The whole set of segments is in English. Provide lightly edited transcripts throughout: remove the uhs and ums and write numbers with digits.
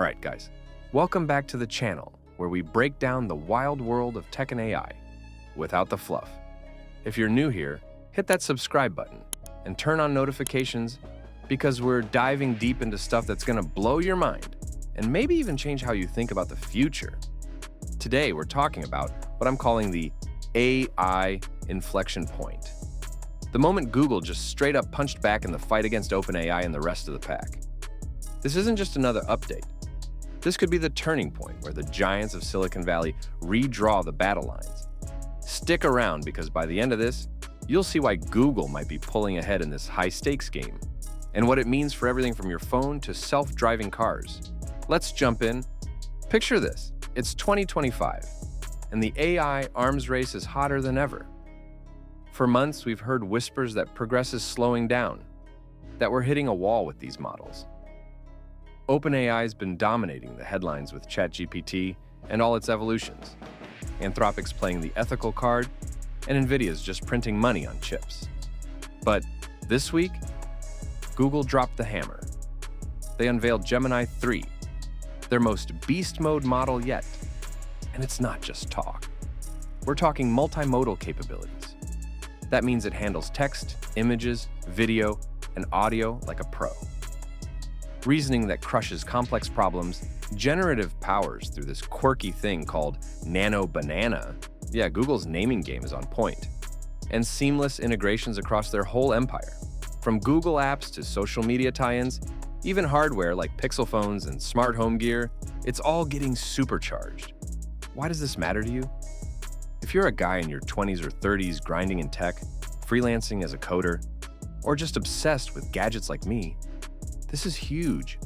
All right, guys, welcome back to the channel where we break down the wild world of tech and AI without the fluff. If you're new here, hit that subscribe button and turn on notifications because we're diving deep into stuff that's gonna blow your mind and maybe even change how you think about the future. Today, we're talking about what I'm calling the AI inflection point. The moment Google just straight up punched back in the fight against OpenAI and the rest of the pack. This isn't just another update. This could be the turning point where the giants of Silicon Valley redraw the battle lines. Stick around because by the end of this, you'll see why Google might be pulling ahead in this high-stakes game and what it means for everything from your phone to self-driving cars. Let's jump in. Picture this. It's 2025, and the AI arms race is hotter than ever. For months, we've heard whispers that progress is slowing down, that we're hitting a wall with these models. OpenAI's been dominating the headlines with ChatGPT and all its evolutions. Anthropic's playing the ethical card, and NVIDIA's just printing money on chips. But this week, Google dropped the hammer. They unveiled Gemini 3, their most beast mode model yet. And it's not just talk. We're talking multimodal capabilities. That means it handles text, images, video, and audio like a pro. Reasoning that crushes complex problems, generative powers through this quirky thing called Nano Banana. Yeah, Google's naming game is on point. And seamless integrations across their whole empire. From Google apps to social media tie-ins, even hardware like Pixel phones and smart home gear, it's all getting supercharged. Why does this matter to you? If you're a guy in your 20s or 30s grinding in tech, freelancing as a coder, or just obsessed with gadgets like me, this is huge.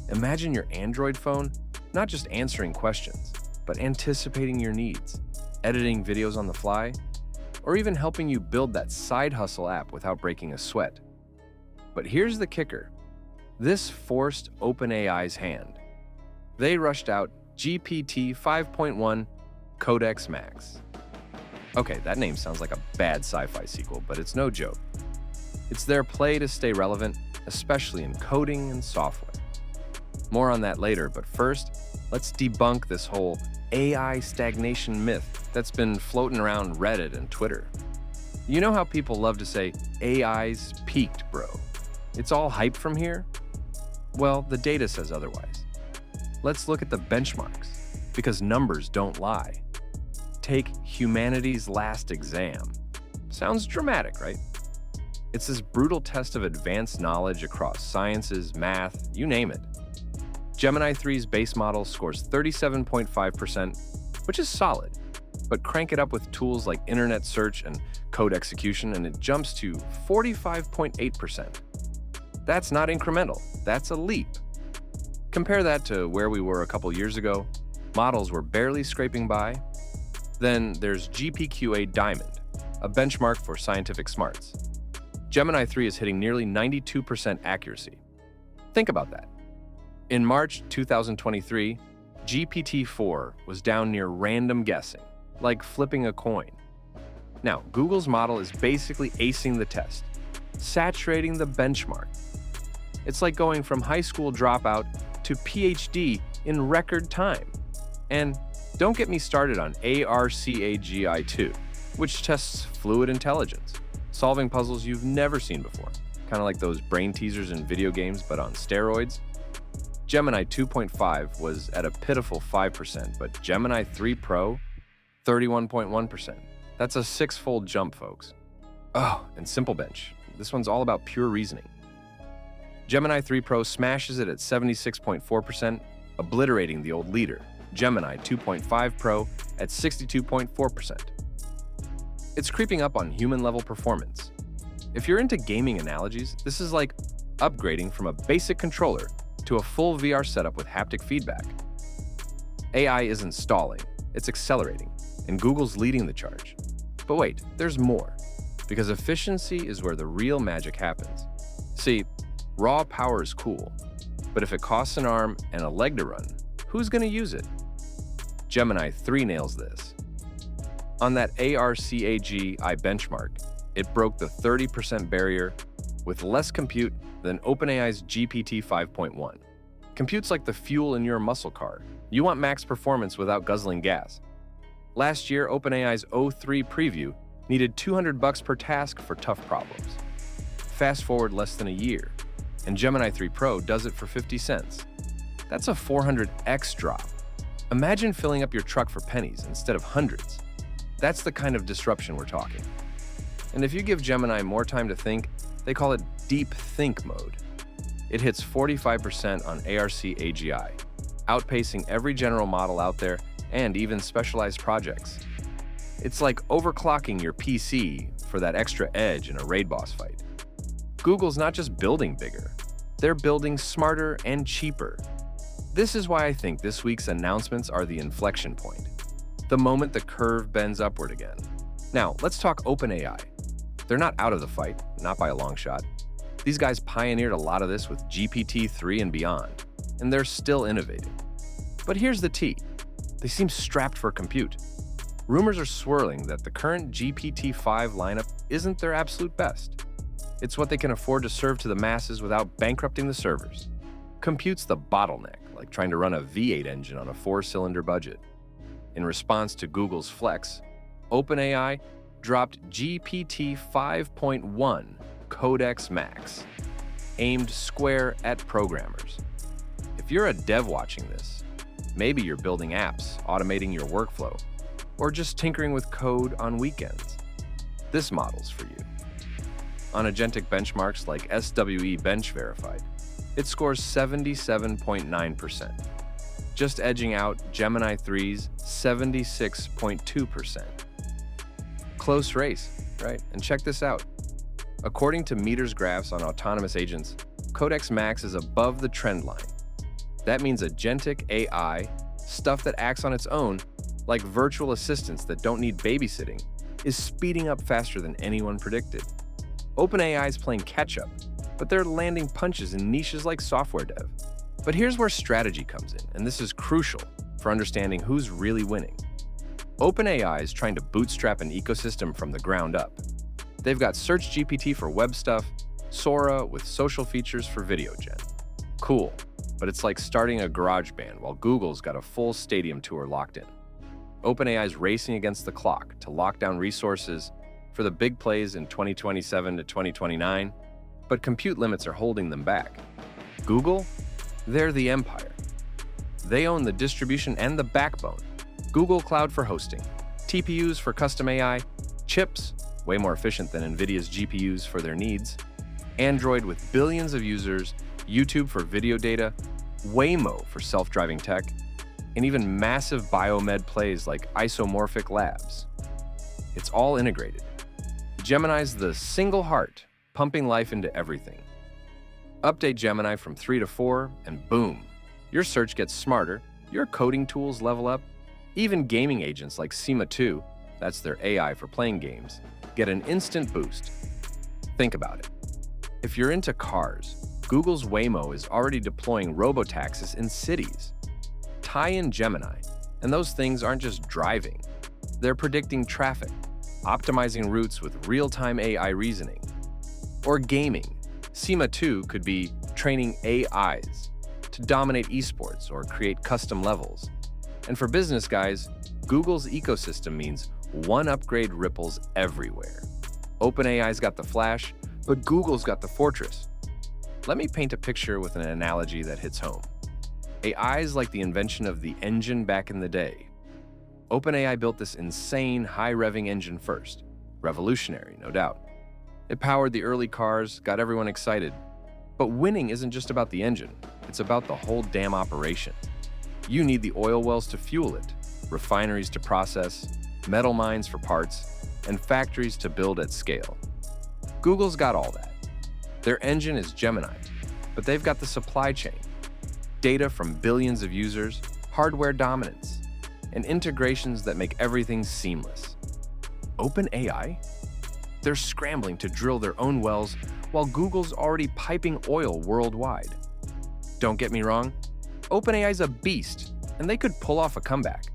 Imagine your Android phone not just answering questions, but anticipating your needs, editing videos on the fly, or even helping you build that side hustle app without breaking a sweat. But here's the kicker. This forced OpenAI's hand. They rushed out GPT 5.1 Codex Max. Okay, that name sounds like a bad sci-fi sequel, but it's no joke. It's their play to stay relevant, especially in coding and software. More on that later, but first, let's debunk this whole AI stagnation myth that's been floating around Reddit and Twitter. You know how people love to say, AI's peaked, bro. It's all hype from here? Well, the data says otherwise. Let's look at the benchmarks, because numbers don't lie. Take humanity's last exam. Sounds dramatic, right? It's this brutal test of advanced knowledge across sciences, math, you name it. Gemini 3's base model scores 37.5%, which is solid, but crank it up with tools like internet search and code execution, and it jumps to 45.8%. That's not incremental, that's a leap. Compare that to where we were a couple years ago. Models were barely scraping by. Then there's GPQA Diamond, a benchmark for scientific smarts. Gemini 3 is hitting nearly 92% accuracy. Think about that. In March 2023, GPT-4 was down near random guessing, like flipping a coin. Now, Google's model is basically acing the test, saturating the benchmark. It's like going from high school dropout to PhD in record time. And don't get me started on ARCAGI2, which tests fluid intelligence, solving puzzles you've never seen before, kind of like those brain teasers in video games but on steroids. Gemini 2.5 was at a pitiful 5%, but Gemini 3 Pro, 31.1%. That's a six-fold jump, folks. Oh, and Simple Bench. This one's all about pure reasoning. Gemini 3 Pro smashes it at 76.4%, obliterating the old leader, Gemini 2.5 Pro, at 62.4%. It's creeping up on human-level performance. If you're into gaming analogies, this is like upgrading from a basic controller to a full VR setup with haptic feedback. AI isn't stalling, it's accelerating, and Google's leading the charge. But wait, there's more, because efficiency is where the real magic happens. See, raw power is cool, but if it costs an arm and a leg to run, who's gonna use it? Gemini 3 nails this. On that ARCAGI benchmark, it broke the 30% barrier with less compute than OpenAI's GPT 5.1. Compute's like the fuel in your muscle car. You want max performance without guzzling gas. Last year, OpenAI's O3 preview needed $200 per task for tough problems. Fast forward less than a year, and Gemini 3 Pro does it for 50 cents. That's a 400x drop. Imagine filling up your truck for pennies instead of hundreds. That's the kind of disruption we're talking. And if you give Gemini more time to think, they call it deep think mode. It hits 45% on ARC AGI, outpacing every general model out there and even specialized projects. It's like overclocking your PC for that extra edge in a raid boss fight. Google's not just building bigger, they're building smarter and cheaper. This is why I think this week's announcements are the inflection point, the moment the curve bends upward again. Now, let's talk OpenAI. They're not out of the fight, not by a long shot. These guys pioneered a lot of this with GPT-3 and beyond, and they're still innovating. But here's the tea. They seem strapped for compute. Rumors are swirling that the current GPT-5 lineup isn't their absolute best. It's what they can afford to serve to the masses without bankrupting the servers. Compute's the bottleneck, like trying to run a V8 engine on a 4-cylinder budget. In response to Google's flex, OpenAI dropped GPT 5.1 Codex Max, aimed square at programmers. If you're a dev watching this, maybe you're building apps, automating your workflow, or just tinkering with code on weekends. This model's for you. On agentic benchmarks like SWE Bench Verified, it scores 77.9%, just edging out Gemini 3's 76.2%. Close race, right? And check this out. According to Meter's graphs on autonomous agents, Codex Max is above the trend line. That means agentic AI, stuff that acts on its own, like virtual assistants that don't need babysitting, is speeding up faster than anyone predicted. OpenAI is playing catch-up, but they're landing punches in niches like software dev. But here's where strategy comes in, and this is crucial for understanding who's really winning. OpenAI is trying to bootstrap an ecosystem from the ground up. They've got SearchGPT for web stuff, Sora with social features for video gen. Cool, but it's like starting a garage band while Google's got a full stadium tour locked in. OpenAI's racing against the clock to lock down resources for the big plays in 2027 to 2029, but compute limits are holding them back. Google? They're the empire. They own the distribution and the backbone. Google Cloud for hosting, TPUs for custom AI, chips, way more efficient than NVIDIA's GPUs for their needs, Android with billions of users, YouTube for video data, Waymo for self-driving tech, and even massive biomed plays like Isomorphic Labs. It's all integrated. Gemini's the single heart, pumping life into everything. Update Gemini from 3 to 4, and boom, your search gets smarter, your coding tools level up, even gaming agents like Sima 2, that's their AI for playing games, get an instant boost. Think about it. If you're into cars, Google's Waymo is already deploying robotaxis in cities. Tie in Gemini, and those things aren't just driving. They're predicting traffic, optimizing routes with real-time AI reasoning. Or gaming. Sima 2 could be training AIs to dominate esports or create custom levels. And for business guys, Google's ecosystem means one upgrade ripples everywhere. OpenAI's got the flash, but Google's got the fortress. Let me paint a picture with an analogy that hits home. AI is like the invention of the engine back in the day. OpenAI built this insane high-revving engine first. Revolutionary, no doubt. It powered the early cars, got everyone excited. But winning isn't just about the engine, it's about the whole damn operation. You need the oil wells to fuel it, refineries to process, metal mines for parts, and factories to build at scale. Google's got all that. Their engine is Gemini, but they've got the supply chain, data from billions of users, hardware dominance, and integrations that make everything seamless. OpenAI? They're scrambling to drill their own wells while Google's already piping oil worldwide. Don't get me wrong, OpenAI's a beast, and they could pull off a comeback.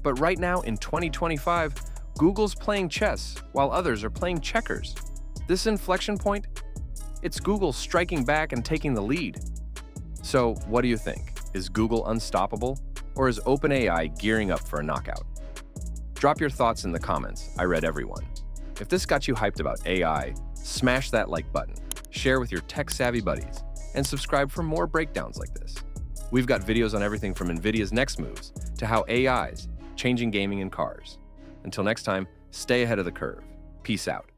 But right now, in 2025, Google's playing chess while others are playing checkers. This inflection point? It's Google striking back and taking the lead. So, what do you think? Is Google unstoppable? Or is OpenAI gearing up for a knockout? Drop your thoughts in the comments. I read everyone. If this got you hyped about AI, smash that like button, share with your tech-savvy buddies, and subscribe for more breakdowns like this. We've got videos on everything from NVIDIA's next moves to how AI's changing gaming and cars. Until next time, stay ahead of the curve. Peace out.